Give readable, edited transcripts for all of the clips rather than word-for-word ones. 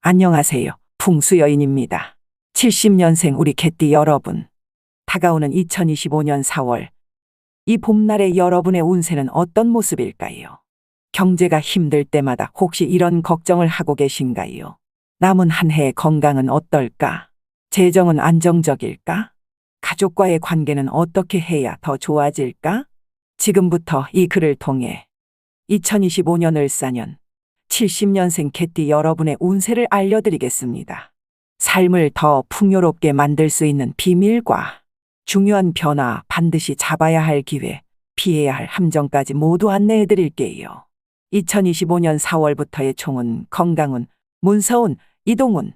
안녕하세요. 풍수여인입니다. 70년생 우리 개띠 여러분. 다가오는 2025년 4월. 이 봄날의 여러분의 운세는 어떤 모습일까요? 경제가 힘들 때마다 혹시 이런 걱정을 하고 계신가요? 남은 한 해의 건강은 어떨까? 재정은 안정적일까? 가족과의 관계는 어떻게 해야 더 좋아질까? 지금부터 이 글을 통해 2025년 을사년 70년생 개띠 여러분의 운세를 알려드리겠습니다. 삶을 더 풍요롭게 만들 수 있는 비밀과 중요한 변화, 반드시 잡아야 할 기회, 피해야 할 함정까지 모두 안내해 드릴게요. 2025년 4월부터의 총운, 건강운, 문서운, 이동운,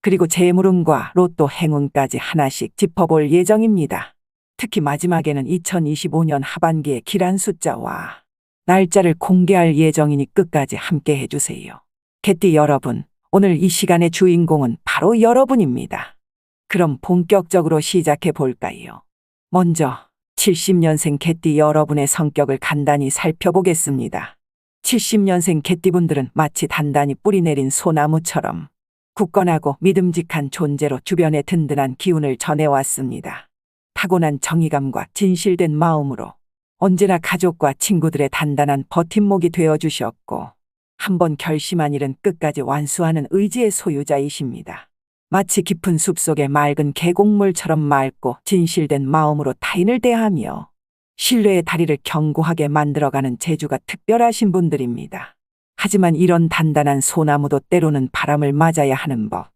그리고 재물운과 로또 행운까지 하나씩 짚어볼 예정입니다. 특히 마지막에는 2025년 하반기의 길한 숫자와 날짜를 공개할 예정이니 끝까지 함께 해주세요. 개띠 여러분, 오늘 이 시간의 주인공은 바로 여러분입니다. 그럼 본격적으로 시작해 볼까요? 먼저 70년생 개띠 여러분의 성격을 간단히 살펴보겠습니다. 70년생 개띠분들은 마치 단단히 뿌리 내린 소나무처럼 굳건하고 믿음직한 존재로 주변에 든든한 기운을 전해왔습니다. 타고난 정의감과 진실된 마음으로 언제나 가족과 친구들의 단단한 버팀목이 되어주셨고, 한번 결심한 일은 끝까지 완수하는 의지의 소유자이십니다. 마치 깊은 숲속의 맑은 계곡물처럼 맑고 진실된 마음으로 타인을 대하며 신뢰의 다리를 견고하게 만들어가는 재주가 특별하신 분들입니다. 하지만 이런 단단한 소나무도 때로는 바람을 맞아야 하는 법.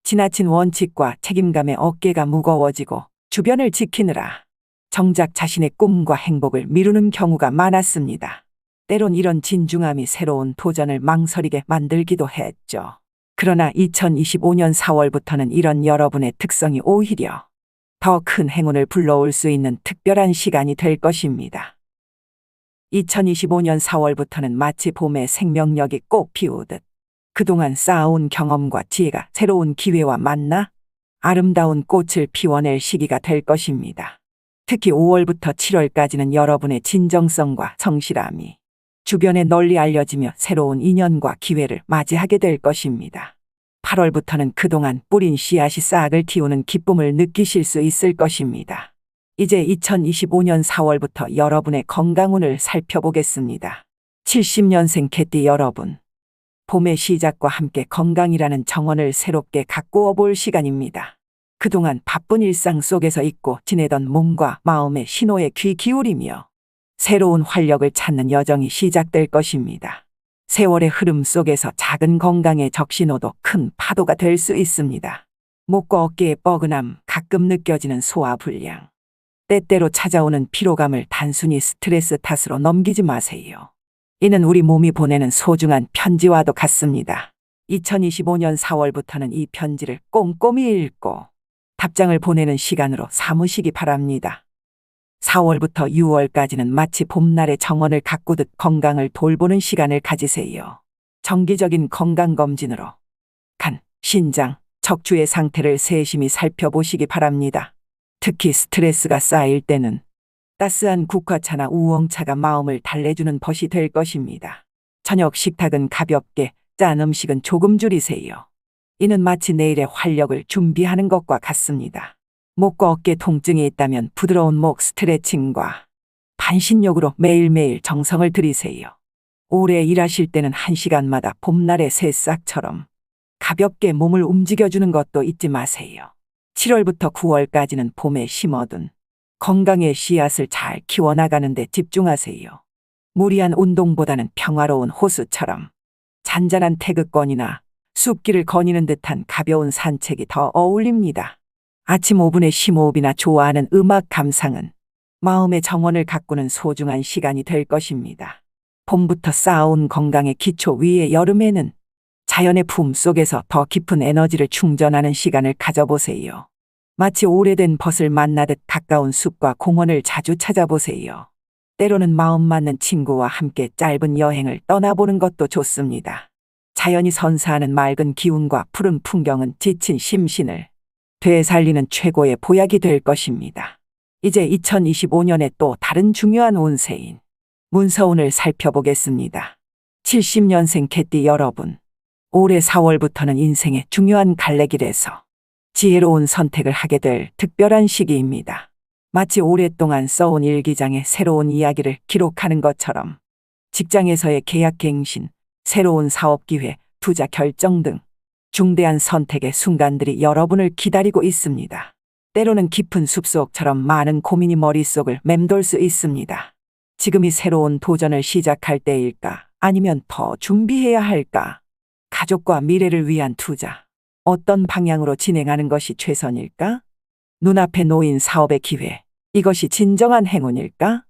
지나친 원칙과 책임감에 어깨가 무거워지고 주변을 지키느라 정작 자신의 꿈과 행복을 미루는 경우가 많았습니다. 때론 이런 진중함이 새로운 도전을 망설이게 만들기도 했죠. 그러나 2025년 4월부터는 이런 여러분의 특성이 오히려 더 큰 행운을 불러올 수 있는 특별한 시간이 될 것입니다. 2025년 4월부터는 마치 봄의 생명력이 꽃 피우듯 그동안 쌓아온 경험과 지혜가 새로운 기회와 만나 아름다운 꽃을 피워낼 시기가 될 것입니다. 특히 5월부터 7월까지는 여러분의 진정성과 성실함이 주변에 널리 알려지며 새로운 인연과 기회를 맞이하게 될 것입니다. 8월부터는 그동안 뿌린 씨앗이 싹을 틔우는 기쁨을 느끼실 수 있을 것입니다. 이제 2025년 4월부터 여러분의 건강운을 살펴보겠습니다. 70년생 개띠 여러분, 봄의 시작과 함께 건강이라는 정원을 새롭게 가꾸어 볼 시간입니다. 그동안 바쁜 일상 속에서 잊고 지내던 몸과 마음의 신호에 귀 기울이며 새로운 활력을 찾는 여정이 시작될 것입니다. 세월의 흐름 속에서 작은 건강의 적신호도 큰 파도가 될 수 있습니다. 목과 어깨의 뻐근함, 가끔 느껴지는 소화불량, 때때로 찾아오는 피로감을 단순히 스트레스 탓으로 넘기지 마세요. 이는 우리 몸이 보내는 소중한 편지와도 같습니다. 2025년 4월부터는 이 편지를 꼼꼼히 읽고 답장을 보내는 시간으로 삼으시기 바랍니다. 4월부터 6월까지는 마치 봄날의 정원을 가꾸듯 건강을 돌보는 시간을 가지세요. 정기적인 건강검진으로 간, 신장, 척추의 상태를 세심히 살펴보시기 바랍니다. 특히 스트레스가 쌓일 때는 따스한 국화차나 우엉차가 마음을 달래주는 벗이 될 것입니다. 저녁 식탁은 가볍게, 짠 음식은 조금 줄이세요. 이는 마치 내일의 활력을 준비하는 것과 같습니다. 목과 어깨 통증이 있다면 부드러운 목 스트레칭과 반신욕으로 매일매일 정성을 들이세요. 오래 일하실 때는 1시간마다 봄날의 새싹처럼 가볍게 몸을 움직여주는 것도 잊지 마세요. 7월부터 9월까지는 봄에 심어둔 건강의 씨앗을 잘 키워나가는 데 집중하세요. 무리한 운동보다는 평화로운 호수처럼 잔잔한 태극권이나 숲길을 거니는 듯한 가벼운 산책이 더 어울립니다. 아침 5분의 심호흡이나 좋아하는 음악 감상은 마음의 정원을 가꾸는 소중한 시간이 될 것입니다. 봄부터 쌓아온 건강의 기초 위에 여름에는 자연의 품 속에서 더 깊은 에너지를 충전하는 시간을 가져보세요. 마치 오래된 벗을 만나듯 가까운 숲과 공원을 자주 찾아보세요. 때로는 마음 맞는 친구와 함께 짧은 여행을 떠나보는 것도 좋습니다. 자연이 선사하는 맑은 기운과 푸른 풍경은 지친 심신을 되살리는 최고의 보약이 될 것입니다. 이제 2025년에 또 다른 중요한 운세인 문서운을 살펴보겠습니다. 70년생 개띠 여러분, 올해 4월부터는 인생의 중요한 갈래길에서 지혜로운 선택을 하게 될 특별한 시기입니다. 마치 오랫동안 써온 일기장에 새로운 이야기를 기록하는 것처럼 직장에서의 계약 갱신, 새로운 사업 기회, 투자 결정 등 중대한 선택의 순간들이 여러분을 기다리고 있습니다. 때로는 깊은 숲속처럼 많은 고민이 머릿속을 맴돌 수 있습니다. 지금이 새로운 도전을 시작할 때일까? 아니면 더 준비해야 할까? 가족과 미래를 위한 투자. 어떤 방향으로 진행하는 것이 최선일까? 눈앞에 놓인 사업의 기회. 이것이 진정한 행운일까?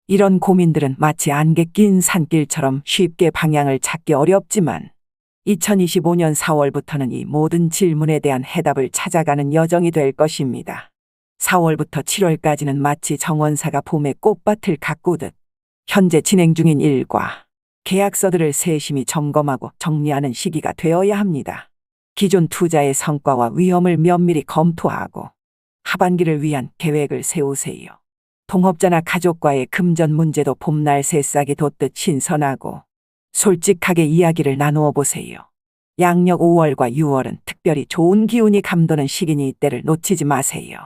이런 고민들은 마치 안개 낀 산길처럼 쉽게 방향을 찾기 어렵지만 2025년 4월부터는 이 모든 질문에 대한 해답을 찾아가는 여정이 될 것입니다. 4월부터 7월까지는 마치 정원사가 봄의 꽃밭을 가꾸듯 현재 진행 중인 일과 계약서들을 세심히 점검하고 정리하는 시기가 되어야 합니다. 기존 투자의 성과와 위험을 면밀히 검토하고 하반기를 위한 계획을 세우세요. 동업자나 가족과의 금전 문제도 봄날 새싹이 돋듯 신선하고 솔직하게 이야기를 나누어 보세요. 양력 5월과 6월은 특별히 좋은 기운이 감도는 시기니 이때를 놓치지 마세요.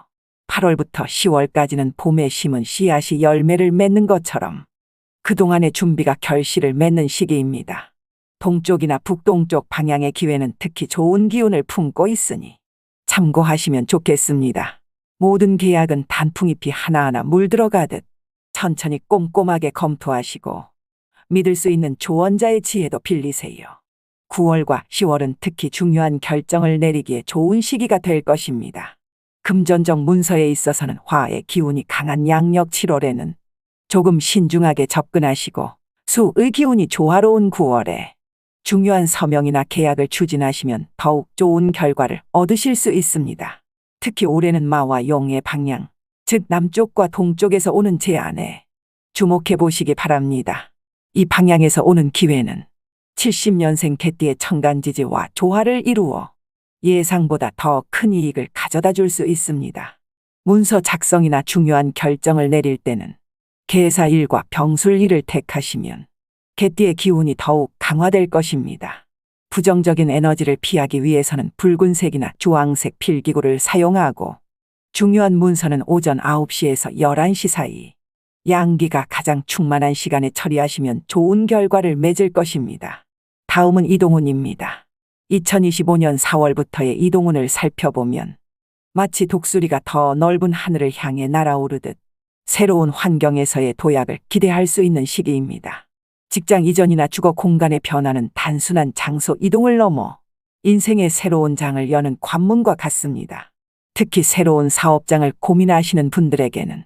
8월부터 10월까지는 봄에 심은 씨앗이 열매를 맺는 것처럼 그동안의 준비가 결실을 맺는 시기입니다. 동쪽이나 북동쪽 방향의 기회는 특히 좋은 기운을 품고 있으니 참고하시면 좋겠습니다. 모든 계약은 단풍잎이 하나하나 물들어가듯 천천히 꼼꼼하게 검토하시고 믿을 수 있는 조언자의 지혜도 빌리세요. 9월과 10월은 특히 중요한 결정을 내리기에 좋은 시기가 될 것입니다. 금전적 문서에 있어서는 화의 기운이 강한 양력 7월에는 조금 신중하게 접근하시고 수의 기운이 조화로운 9월에 중요한 서명이나 계약을 추진하시면 더욱 좋은 결과를 얻으실 수 있습니다. 특히 올해는 마와 용의 방향, 즉 남쪽과 동쪽에서 오는 제안에 주목해 보시기 바랍니다. 이 방향에서 오는 기회는 70년생 개띠의 천간지지와 조화를 이루어 예상보다 더 큰 이익을 가져다 줄 수 있습니다. 문서 작성이나 중요한 결정을 내릴 때는 계사일과 병술일을 택하시면 개띠의 기운이 더욱 강화될 것입니다. 부정적인 에너지를 피하기 위해서는 붉은색이나 주황색 필기구를 사용하고 중요한 문서는 오전 9시에서 11시 사이 양기가 가장 충만한 시간에 처리하시면 좋은 결과를 맺을 것입니다. 다음은 이동운입니다. 2025년 4월부터의 이동운을 살펴보면 마치 독수리가 더 넓은 하늘을 향해 날아오르듯 새로운 환경에서의 도약을 기대할 수 있는 시기입니다. 직장 이전이나 주거 공간의 변화는 단순한 장소 이동을 넘어 인생의 새로운 장을 여는 관문과 같습니다. 특히 새로운 사업장을 고민하시는 분들에게는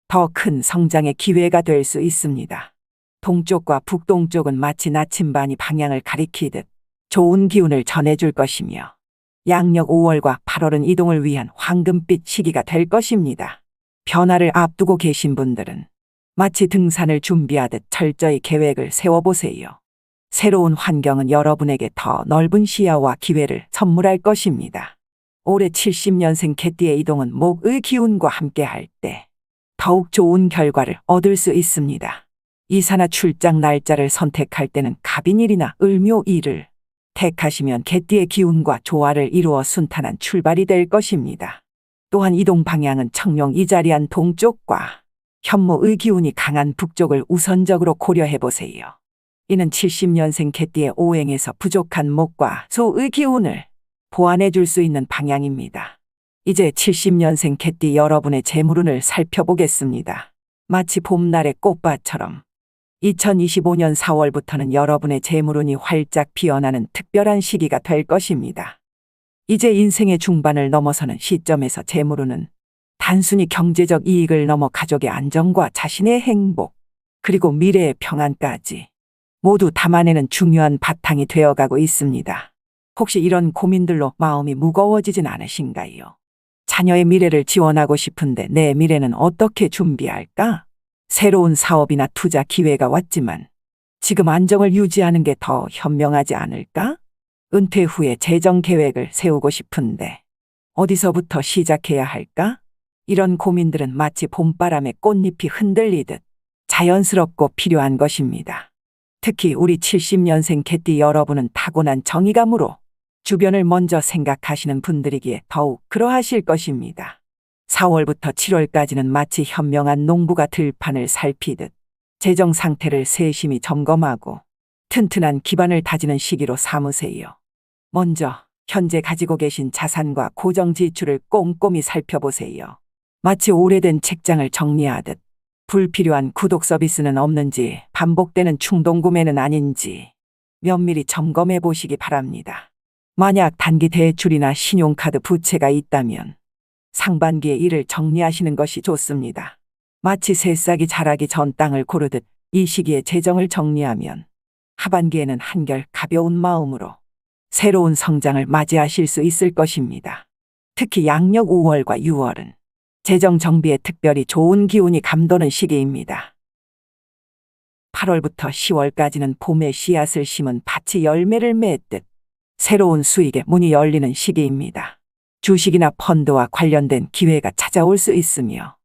더 큰 성장의 기회가 될 수 있습니다. 동쪽과 북동쪽은 마치 나침반이 방향을 가리키듯 좋은 기운을 전해줄 것이며 양력 5월과 8월은 이동을 위한 황금빛 시기가 될 것입니다. 변화를 앞두고 계신 분들은 마치 등산을 준비하듯 철저히 계획을 세워보세요. 새로운 환경은 여러분에게 더 넓은 시야와 기회를 선물할 것입니다. 올해 70년생 개띠의 이동은 목의 기운과 함께 할 때 더욱 좋은 결과를 얻을 수 있습니다. 이사나 출장 날짜를 선택할 때는 갑인일이나 을묘일을 택하시면 개띠의 기운과 조화를 이루어 순탄한 출발이 될 것입니다. 또한 이동 방향은 청룡 이자리한 동쪽과 현무의 기운이 강한 북쪽을 우선적으로 고려해 보세요. 이는 70년생 개띠의 오행에서 부족한 목과 소의 기운을 보완해 줄 수 있는 방향입니다. 이제 70년생 개띠 여러분의 재물운을 살펴보겠습니다. 마치 봄날의 꽃밭처럼 2025년 4월부터는 여러분의 재물운이 활짝 피어나는 특별한 시기가 될 것입니다. 이제 인생의 중반을 넘어서는 시점에서 재물운은 단순히 경제적 이익을 넘어 가족의 안정과 자신의 행복, 그리고 미래의 평안까지 모두 담아내는 중요한 바탕이 되어가고 있습니다. 혹시 이런 고민들로 마음이 무거워지진 않으신가요? 자녀의 미래를 지원하고 싶은데 내 미래는 어떻게 준비할까? 새로운 사업이나 투자 기회가 왔지만 지금 안정을 유지하는 게 더 현명하지 않을까? 은퇴 후에 재정 계획을 세우고 싶은데 어디서부터 시작해야 할까? 이런 고민들은 마치 봄바람에 꽃잎이 흔들리듯 자연스럽고 필요한 것입니다. 특히 우리 70년생 개띠 여러분은 타고난 정의감으로 주변을 먼저 생각하시는 분들이기에 더욱 그러하실 것입니다. 4월부터 7월까지는 마치 현명한 농부가 들판을 살피듯 재정 상태를 세심히 점검하고 튼튼한 기반을 다지는 시기로 삼으세요. 먼저 현재 가지고 계신 자산과 고정 지출을 꼼꼼히 살펴보세요. 마치 오래된 책장을 정리하듯 불필요한 구독 서비스는 없는지, 반복되는 충동 구매는 아닌지 면밀히 점검해 보시기 바랍니다. 만약 단기 대출이나 신용카드 부채가 있다면 상반기에 이를 정리하시는 것이 좋습니다. 마치 새싹이 자라기 전 땅을 고르듯 이 시기에 재정을 정리하면 하반기에는 한결 가벼운 마음으로 새로운 성장을 맞이하실 수 있을 것입니다. 특히 양력 5월과 6월은 재정 정비에 특별히 좋은 기운이 감도는 시기입니다. 8월부터 10월까지는 봄에 씨앗을 심은 밭이 열매를 맺듯 새로운 수익의 문이 열리는 시기입니다. 주식이나 펀드와 관련된 기회가 찾아올 수 있으며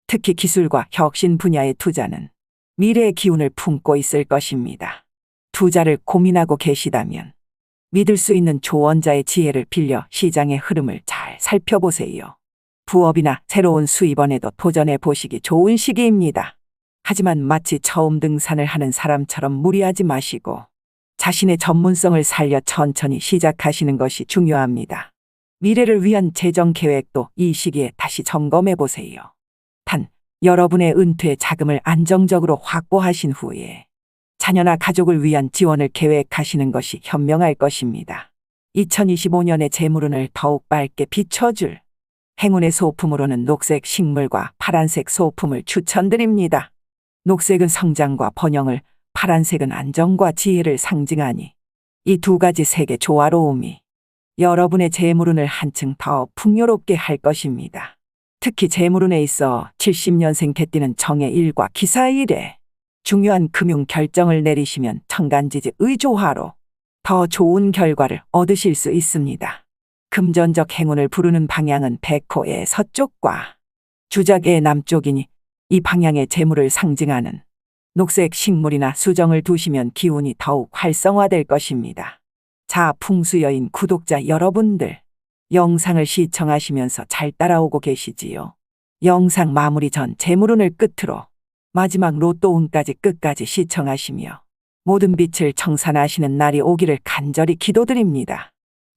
특히 기술과 혁신 분야의 투자는 미래의 기운을 품고 있을 것입니다. 투자를 고민하고 계시다면 믿을 수 있는 조언자의 지혜를 빌려 시장의 흐름을 잘 살펴보세요. 부업이나 새로운 수입원에도 도전해 보시기 좋은 시기입니다. 하지만 마치 처음 등산을 하는 사람처럼 무리하지 마시고 자신의 전문성을 살려 천천히 시작하시는 것이 중요합니다. 미래를 위한 재정 계획도 이 시기에 다시 점검해 보세요. 단, 여러분의 은퇴 자금을 안정적으로 확보하신 후에 자녀나 가족을 위한 지원을 계획하시는 것이 현명할 것입니다. 2025년의 재물운을 더욱 밝게 비춰줄 행운의 소품으로는 녹색 식물과 파란색 소품을 추천드립니다. 녹색은 성장과 번영을, 파란색은 안정과 지혜를 상징하니 이 두 가지 색의 조화로움이 여러분의 재물운을 한층 더 풍요롭게 할 것입니다. 특히 재물운에 있어 70년생 개띠는 정의 일과 기사일에 중요한 금융 결정을 내리시면 천간지지의 조화로 더 좋은 결과를 얻으실 수 있습니다. 금전적 행운을 부르는 방향은 백호의 서쪽과 주작의 남쪽이니 이 방향의 재물을 상징하는 녹색 식물이나 수정을 두시면 기운이 더욱 활성화될 것입니다. 자, 풍수여인 구독자 여러분들, 영상을 시청하시면서 잘 따라오고 계시지요? 영상 마무리 전 재물운을 끝으로 마지막 로또운까지 끝까지 시청하시며 모든 빛을 청산하시는 날이 오기를 간절히 기도드립니다.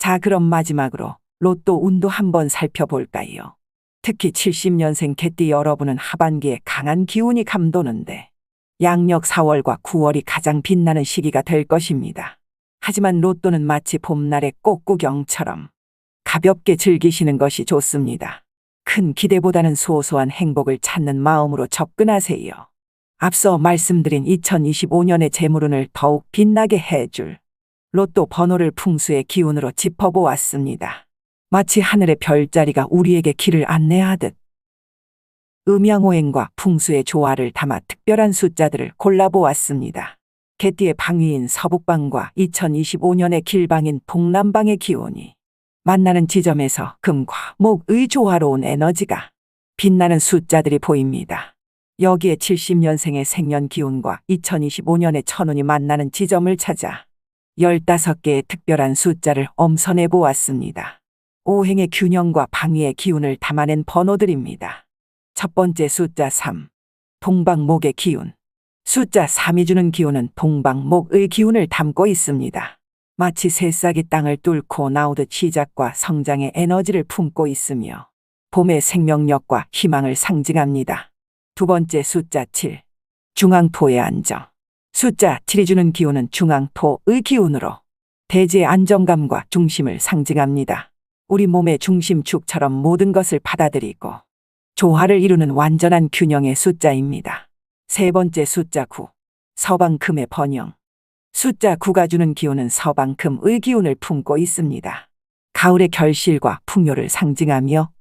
자, 그럼 마지막으로 로또 운도 한번 살펴볼까요? 특히 70년생 개띠 여러분은 하반기에 강한 기운이 감도는데 양력 4월과 9월이 가장 빛나는 시기가 될 것입니다. 하지만 로또는 마치 봄날의 꽃구경처럼 가볍게 즐기시는 것이 좋습니다. 큰 기대보다는 소소한 행복을 찾는 마음으로 접근하세요. 앞서 말씀드린 2025년의 재물운을 더욱 빛나게 해줄 로또 번호를 풍수의 기운으로 짚어보았습니다. 마치 하늘의 별자리가 우리에게 길을 안내하듯 음양오행과 풍수의 조화를 담아 특별한 숫자들을 골라보았습니다. 개띠의 방위인 서북방과 2025년의 길방인 동남방의 기운이 만나는 지점에서 금과 목의 조화로운 에너지가 빛나는 숫자들이 보입니다. 여기에 70년생의 생년 기운과 2025년의 천운이 만나는 지점을 찾아 15개의 특별한 숫자를 엄선해 보았습니다. 오행의 균형과 방위의 기운을 담아낸 번호들입니다. 첫 번째 숫자 3, 동방목의 기운. 숫자 3이 주는 기운은 동방목의 기운을 담고 있습니다. 마치 새싹이 땅을 뚫고 나오듯 시작과 성장의 에너지를 품고 있으며 봄의 생명력과 희망을 상징합니다. 두 번째 숫자 7, 중앙토의 안정. 숫자 7이 주는 기운은 중앙토의 기운으로 대지의 안정감과 중심을 상징합니다. 우리 몸의 중심축처럼 모든 것을 받아들이고 조화를 이루는 완전한 균형의 숫자입니다. 세 번째 숫자 9, 서방금의 번영. 숫자 9가 주는 기운은 서방금의 기운을 품고 있습니다. 가을의 결실과 풍요를 상징하며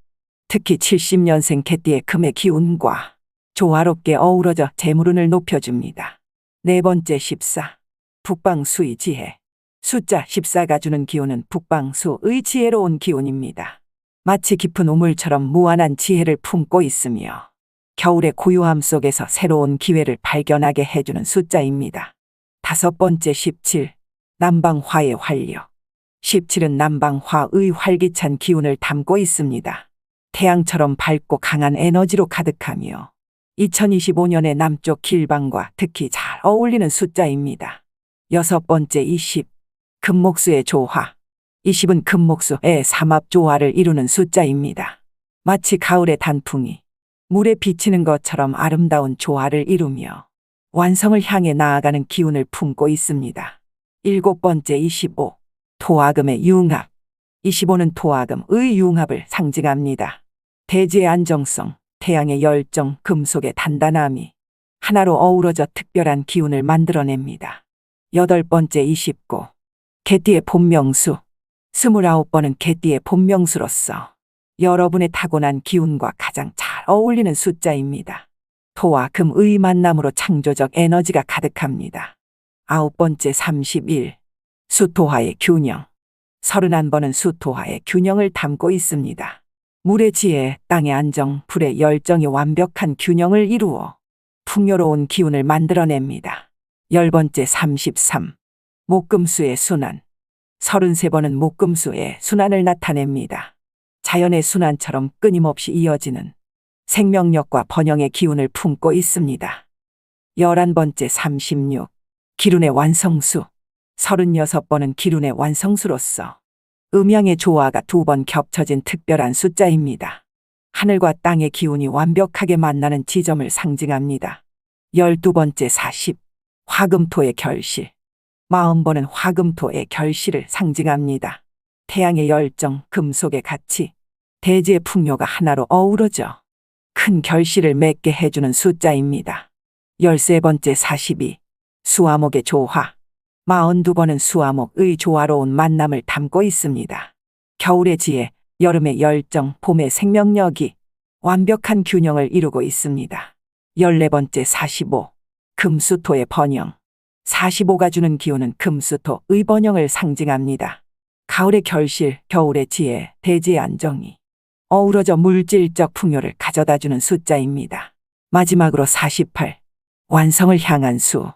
특히 70년생 개띠의 금의 기운과 조화롭게 어우러져 재물운을 높여줍니다. 네 번째 14, 북방수의 지혜. 숫자 14가 주는 기운은 북방수의 지혜로운 기운입니다. 마치 깊은 우물처럼 무한한 지혜를 품고 있으며 겨울의 고요함 속에서 새로운 기회를 발견하게 해주는 숫자입니다. 5번째 17. 남방화의 활력. 17은 남방화의 활기찬 기운을 담고 있습니다. 태양처럼 밝고 강한 에너지로 가득하며 2025년의 남쪽 길방과 특히 잘 어울리는 숫자입니다. 6번째 20. 금목수의 조화. 20은 금목수의 삼합 조화를 이루는 숫자입니다. 마치 가을의 단풍이 물에 비치는 것처럼 아름다운 조화를 이루며 완성을 향해 나아가는 기운을 품고 있습니다. 7번째 25. 토화금의 융합. 25는 토화금의 융합을 상징합니다. 대지의 안정성, 태양의 열정, 금속의 단단함이 하나로 어우러져 특별한 기운을 만들어냅니다. 8번째 29. 개띠의 본명수. 29번은 개띠의 본명수로서 여러분의 타고난 기운과 가장 잘 어울리는 숫자입니다. 토와 금의 만남으로 창조적 에너지가 가득합니다. 9번째 31. 수토화의 균형. 31번은 수토화의 균형을 담고 있습니다. 물의 지혜, 땅의 안정, 불의 열정이 완벽한 균형을 이루어 풍요로운 기운을 만들어냅니다. 10번째 33. 목금수의 순환. 33번은 목금수의 순환을 나타냅니다. 자연의 순환처럼 끊임없이 이어지는 생명력과 번영의 기운을 품고 있습니다. 11번째 36. 기운의 완성수. 36번은 기운의 완성수로서 음양의 조화가 2번 겹쳐진 특별한 숫자입니다. 하늘과 땅의 기운이 완벽하게 만나는 지점을 상징합니다. 12번째 40. 화금토의 결실. 40번은 화금토의 결실을 상징합니다. 태양의 열정, 금속의 가치, 대지의 풍요가 하나로 어우러져 큰 결실을 맺게 해주는 숫자입니다. 13번째 42. 수화목의 조화. 42번은 수화목의 조화로운 만남을 담고 있습니다. 겨울의 지혜, 여름의 열정, 봄의 생명력이 완벽한 균형을 이루고 있습니다. 14번째 45. 금수토의 번영. 45가 주는 기운은 금수토의 번영을 상징합니다. 가을의 결실, 겨울의 지혜, 대지의 안정이 어우러져 물질적 풍요를 가져다주는 숫자입니다. 마지막으로 48. 완성을 향한 수.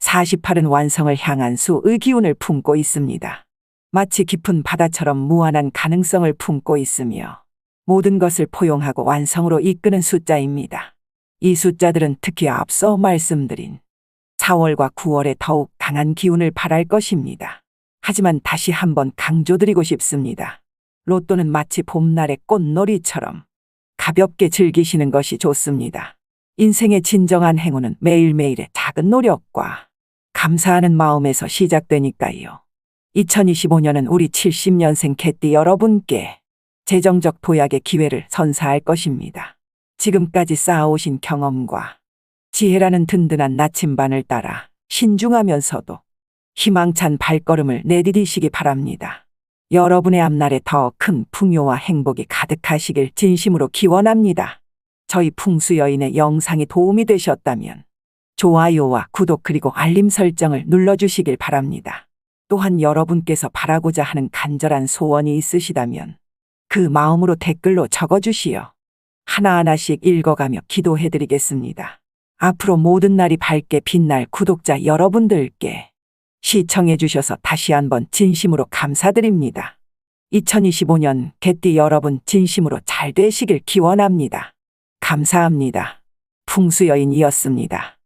48은 완성을 향한 수의 기운을 품고 있습니다. 마치 깊은 바다처럼 무한한 가능성을 품고 있으며 모든 것을 포용하고 완성으로 이끄는 숫자입니다. 이 숫자들은 특히 앞서 말씀드린 4월과 9월에 더욱 강한 기운을 발할 것입니다. 하지만 다시 한번 강조드리고 싶습니다. 로또는 마치 봄날의 꽃놀이처럼 가볍게 즐기시는 것이 좋습니다. 인생의 진정한 행운은 매일매일의 작은 노력과 감사하는 마음에서 시작되니까요. 2025년은 우리 70년생 개띠 여러분께 재정적 도약의 기회를 선사할 것입니다. 지금까지 쌓아오신 경험과 지혜라는 든든한 나침반을 따라 신중하면서도 희망찬 발걸음을 내디디시기 바랍니다. 여러분의 앞날에 더 큰 풍요와 행복이 가득하시길 진심으로 기원합니다. 저희 풍수여인의 영상이 도움이 되셨다면 좋아요와 구독 그리고 알림 설정을 눌러주시길 바랍니다. 또한 여러분께서 바라고자 하는 간절한 소원이 있으시다면 그 마음으로 댓글로 적어주시어 하나하나씩 읽어가며 기도해드리겠습니다. 앞으로 모든 날이 밝게 빛날 구독자 여러분들께 시청해주셔서 다시 한번 진심으로 감사드립니다. 2025년 개띠 여러분 진심으로 잘 되시길 기원합니다. 감사합니다. 풍수여인이었습니다.